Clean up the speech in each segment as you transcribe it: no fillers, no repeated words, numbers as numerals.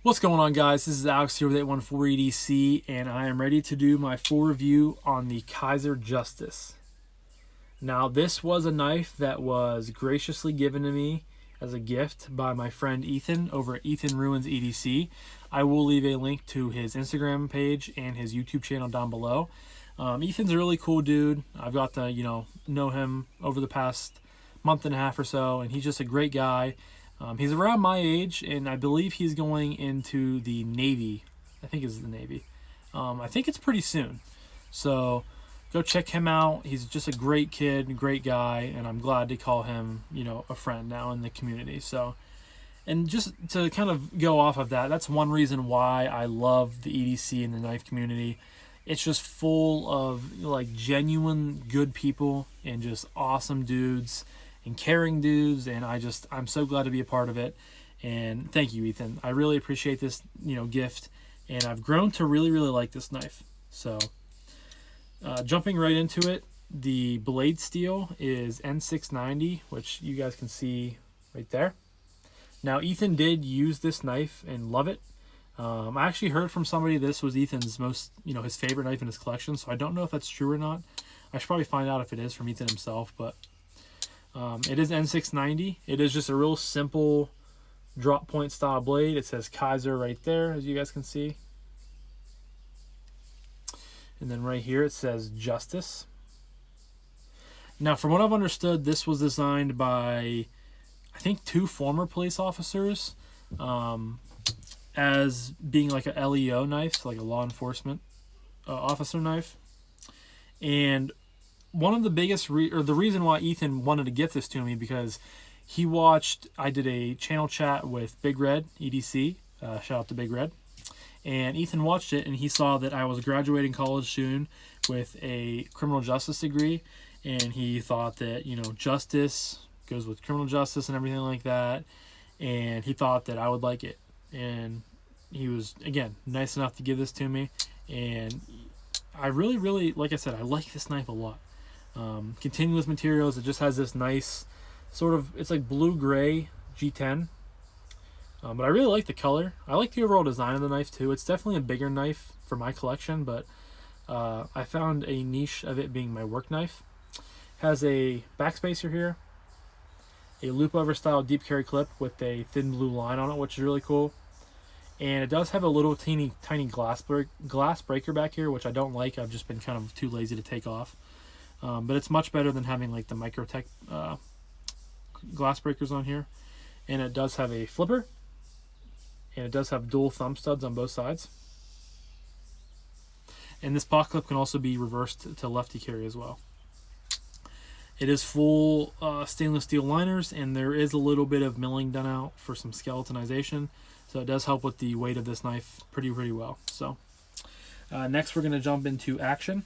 What's going on, guys? This is Alex here with 814 EDC, and I am ready to do my full review on the Kizer Justice. Now, this was a knife that was graciously given to me as a gift by my friend Ethan over at Ethan Ruins EDC. I will leave a link to his Instagram page and his YouTube channel down below. Ethan's a really cool dude. I've got to, know him over the past month and a half or so, and he's just a great guy. He's around my age, and I believe he's going into the Navy. I think it's the Navy. I think it's pretty soon. So go check him out. He's just a great kid, great guy, and I'm glad to call him, a friend now in the community. So, and just to kind of go off of that, that's one reason why I love the EDC and the knife community. It's just full of genuine good people and just awesome dudes and caring dudes, and I'm so glad to be a part of it. And thank you, Ethan. I really appreciate this gift, and I've grown to really like this knife. So jumping right into it, the blade steel is N690, which you guys can see right there. Now, Ethan did use this knife and love it. I actually heard from somebody this was Ethan's his favorite knife in his collection, so I don't know if that's true or not. I should probably find out if it is from Ethan himself, but it is N690. It is just a real simple drop point style blade. It says Kizer right there, as you guys can see. And then right here it says Justice. Now, from what I've understood, this was designed by, I think, 2 former police officers as being like a LEO knife, so like a law enforcement officer knife. And one of the biggest the reason why Ethan wanted to gift this to me, because he watched, I did a channel chat with Big Red EDC, shout out to Big Red, and Ethan watched it and he saw that I was graduating college soon with a criminal justice degree, and he thought that justice goes with criminal justice and everything like that, and he thought that I would like it, and he was, again, nice enough to give this to me, and I really, like I said, I like this knife a lot. Continuous materials. It just has this nice sort of, it's like blue-gray G10. But I really like the color. I like the overall design of the knife too. It's definitely a bigger knife for my collection, but I found a niche of it being my work knife. Has a backspacer here, a loop over style deep carry clip with a thin blue line on it, which is really cool. And it does have a little tiny glass breaker back here, which I don't like. I've just been kind of too lazy to take off. But it's much better than having like the Microtech glass breakers on here. And it does have a flipper, and it does have dual thumb studs on both sides. And this pocket clip can also be reversed to lefty carry as well. It is full stainless steel liners, and there is a little bit of milling done out for some skeletonization, so it does help with the weight of this knife pretty well. So next we're going to jump into action.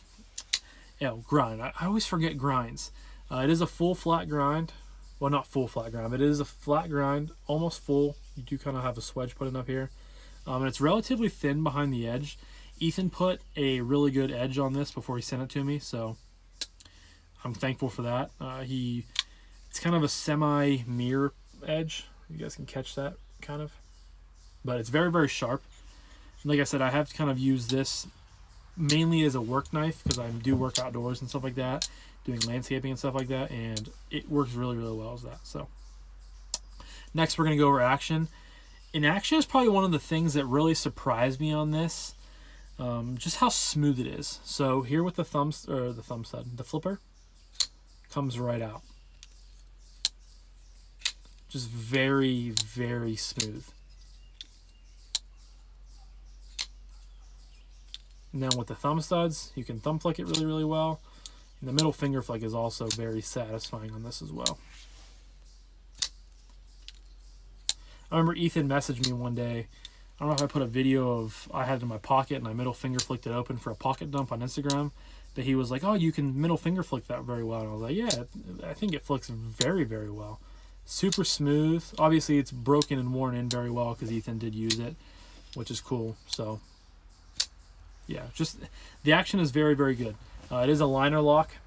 Grind. I always forget grinds. It is a full flat grind. Well, not full flat grind, but it is a flat grind, almost full. You do kind of have a swedge put in up here. And it's relatively thin behind the edge. Ethan put a really good edge on this before he sent it to me, so I'm thankful for that. It's kind of a semi-mirror edge. You guys can catch that, kind of. But it's very sharp. Like I said, I have kind of used this mainly as a work knife because I do work outdoors and stuff like that, doing landscaping and stuff like that, and it works really well as that. So next we're going to go over action. And action is probably one of the things that really surprised me on this, just how smooth it is. So here with the thumb stud, the flipper comes right out, just very smooth. And then with the thumb studs, you can thumb flick it really well. And the middle finger flick is also very satisfying on this as well. I remember Ethan messaged me one day. I don't know if I put a video of I had it in my pocket and I middle finger flicked it open for a pocket dump on Instagram. But he was like, "Oh, you can middle finger flick that very well." And I was like, "Yeah, I think it flicks very well. Super smooth. Obviously, it's broken and worn in very well because Ethan did use it, which is cool." So yeah, just the action is very good. It is a liner lock,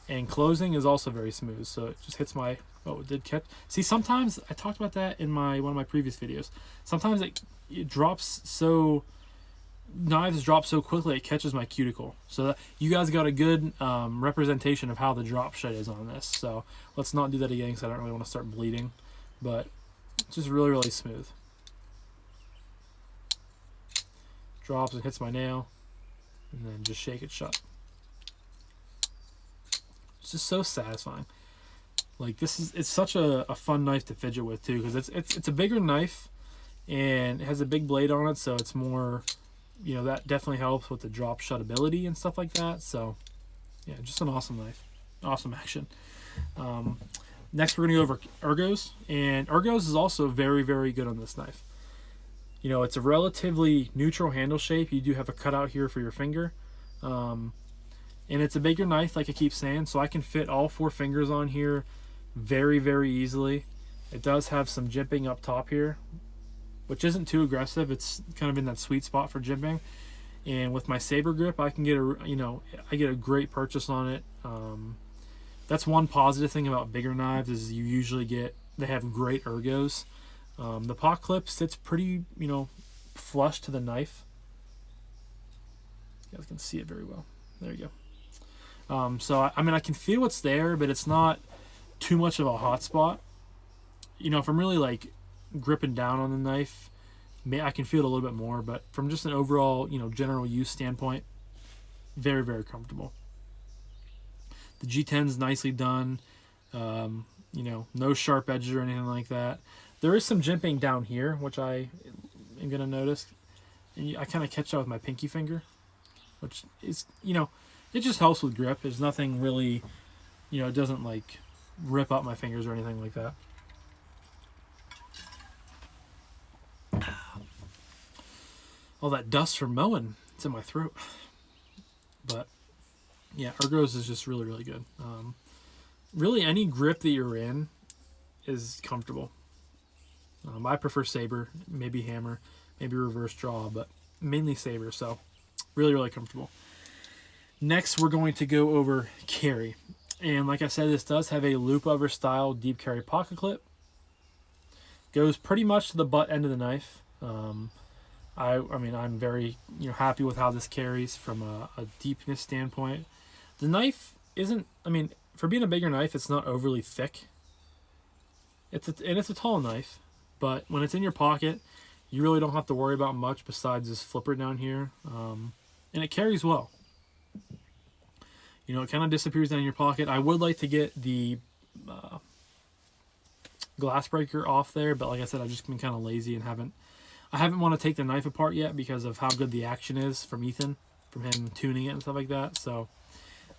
and closing is also very smooth, so it just hits my Oh, it did catch. See, sometimes I talked about that in one of my previous videos. Sometimes it drops so, knives drop so quickly it catches my cuticle. So that, you guys got a good representation of how the drop shed is on this. So let's not do that again because I don't really want to start bleeding. But it's just really, really smooth. Drops and hits my nail, and then just shake it shut. It's just so satisfying. Like it's such a fun knife to fidget with too, because it's a bigger knife and it has a big blade on it, so it's more, you know, that definitely helps with the drop shut ability and stuff like that. So yeah, just an awesome knife, awesome action. Next we're gonna go over Ergos, and Ergos is also very, very good on this knife. You know, it's a relatively neutral handle shape. You do have a cutout here for your finger. And it's a bigger knife, like I keep saying, so I can fit all 4 fingers on here very, very easily. It does have some jimping up top here, which isn't too aggressive. It's kind of in that sweet spot for jimping. And with my saber grip, I can get I get a great purchase on it. That's one positive thing about bigger knives is you usually they have great ergos. The pot clip sits pretty, you know, flush to the knife. You guys can see it very well. There you go. So, I mean, I can feel what's there, but it's not too much of a hot spot. You know, if I'm really, like, gripping down on the knife, I can feel it a little bit more. But from just an overall, you know, general use standpoint, very, very comfortable. The G10's nicely done. You know, no sharp edges or anything like that. There is some jimping down here, which I am going to notice. And I kind of catch that with my pinky finger, which is, you know, it just helps with grip. There's nothing really, you know, it doesn't like rip up my fingers or anything like that. All that dust from mowing, it's in my throat. But yeah, Ergos is just really, really good. Really, any grip that you're in is comfortable. I prefer saber, maybe hammer, maybe reverse draw, but mainly saber, so really, really comfortable. Next, we're going to go over carry. And like I said, this does have a loop over style deep carry pocket clip. Goes pretty much to the butt end of the knife. I mean, I'm very, you know, happy with how this carries from a deepness standpoint. The knife isn't, I mean, for being a bigger knife, it's not overly thick. It's a tall knife. But when it's in your pocket, you really don't have to worry about much besides this flipper down here. And it carries well. You know, it kind of disappears down your pocket. I would like to get the glass breaker off there, but like I said, I've just been kind of lazy and I haven't want to take the knife apart yet because of how good the action is from Ethan, from him tuning it and stuff like that. So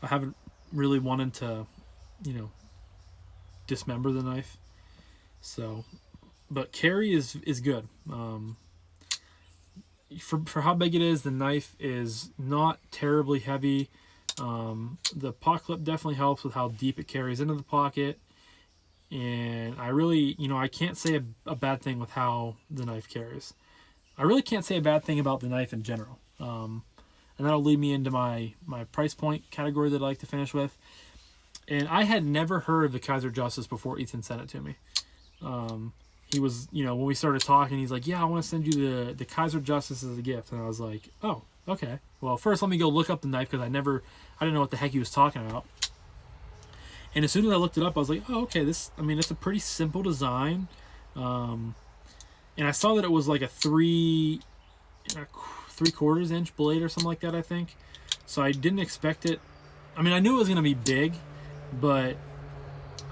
I haven't really wanted to, you know, dismember the knife. So... But carry is good. For how big it is, the knife is not terribly heavy. The pocket clip definitely helps with how deep it carries into the pocket. And I really, you know, I can't say a bad thing with how the knife carries. I really can't say a bad thing about the knife in general. And that'll lead me into my price point category that I like to finish with. And I had never heard of the Kizer Justice before Ethan sent it to me. He was, you know, when we started talking, he's like, yeah, I want to send you the Kizer Justice as a gift. And I was like, oh, okay. Well, first let me go look up the knife because I didn't know what the heck he was talking about. And as soon as I looked it up, I was like, oh, okay, it's a pretty simple design. And I saw that it was like a 3/4 inch blade or something like that, I think. So I didn't expect it. I mean, I knew it was going to be big, but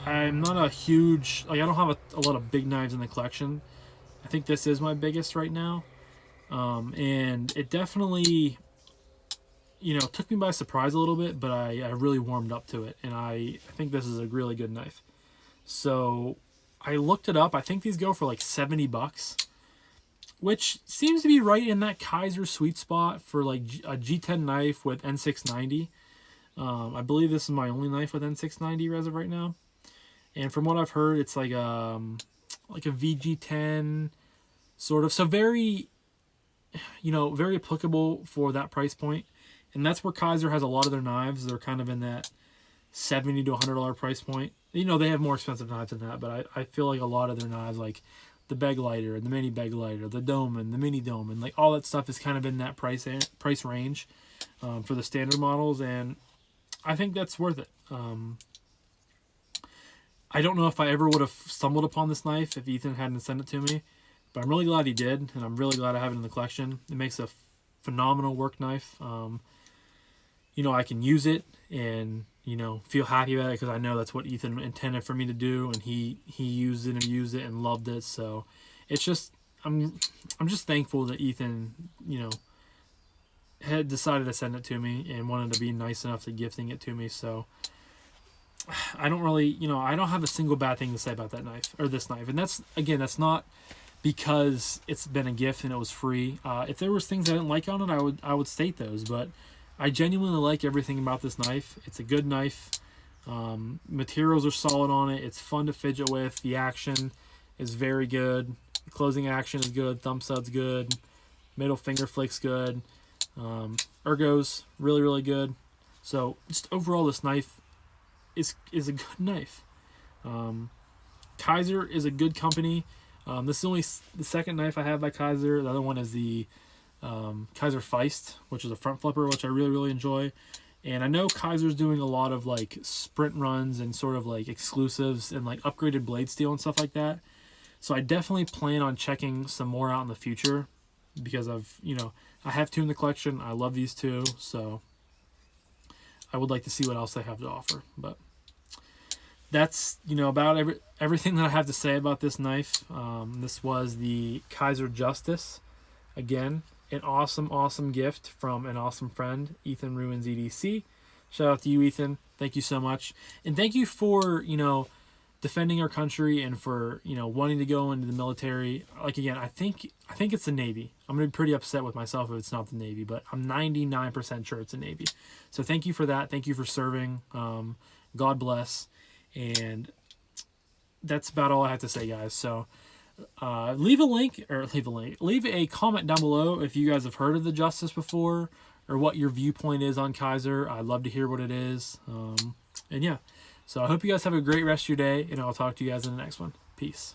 I'm not a huge, like, I don't have a lot of big knives in the collection. I think this is my biggest right now. And it definitely, you know, took me by surprise a little bit, but I really warmed up to it. And I think this is a really good knife. So I looked it up. I think these go for like $70, which seems to be right in that Kizer sweet spot for like a G10 knife with N690. I believe this is my only knife with N690 as of right now. And from what I've heard, it's like a VG10 sort of. So very, you know, very applicable for that price point. And that's where Kizer has a lot of their knives. They're kind of in that $70 to $100 price point. You know, they have more expensive knives than that, but I feel like a lot of their knives, like the beg lighter and the mini beg lighter, the dome and the mini dome, and like all that stuff is kind of in that price range for the standard models, and I think that's worth it. I don't know if I ever would have stumbled upon this knife if Ethan hadn't sent it to me, but I'm really glad he did, and I'm really glad I have it in the collection. It makes a phenomenal work knife. You know, I can use it and, you know, feel happy about it because I know that's what Ethan intended for me to do, and he used it and abused it and loved it. So it's just, I'm just thankful that Ethan, you know, had decided to send it to me and wanted to be nice enough to gifting it to me. So I don't really, you know, I don't have a single bad thing to say about that knife or this knife. And that's, again, that's not because it's been a gift and it was free. If there was things I didn't like on it, I would state those, but I genuinely like everything about this knife. It's a good knife. Materials are solid on it. It's fun to fidget with. The action is very good. The closing action is good. Thumb stud's good. Middle finger flick's good. Ergos, really, really good. So just overall, this knife is a good knife. Kizer is a good company. This is only the second knife I have by Kizer. The other one is the Kizer Feist, which is a front flipper, which I really, really enjoy. And I know Kizer's doing a lot of like sprint runs and sort of like exclusives and like upgraded blade steel and stuff like that. So I definitely plan on checking some more out in the future because you know, I have two in the collection. I love these two, so I would like to see what else they have to offer. But that's, you know, about everything that I have to say about this knife. This was the Kizer Justice. Again, an awesome gift from an awesome friend, Ethan Ruins EDC. Shout out to you, Ethan. Thank you so much. And thank you for, you know, defending our country and for, you know, wanting to go into the military. Like, again, I think it's the Navy. I'm going to be pretty upset with myself if it's not the Navy, but I'm 99% sure it's the Navy. So thank you for that. Thank you for serving. God bless. And that's about all I have to say, guys. So leave a comment down below if you guys have heard of the Justice before or what your viewpoint is on Kizer. I'd love to hear what it is. And yeah, so I hope you guys have a great rest of your day, and I'll talk to you guys in the next one. Peace.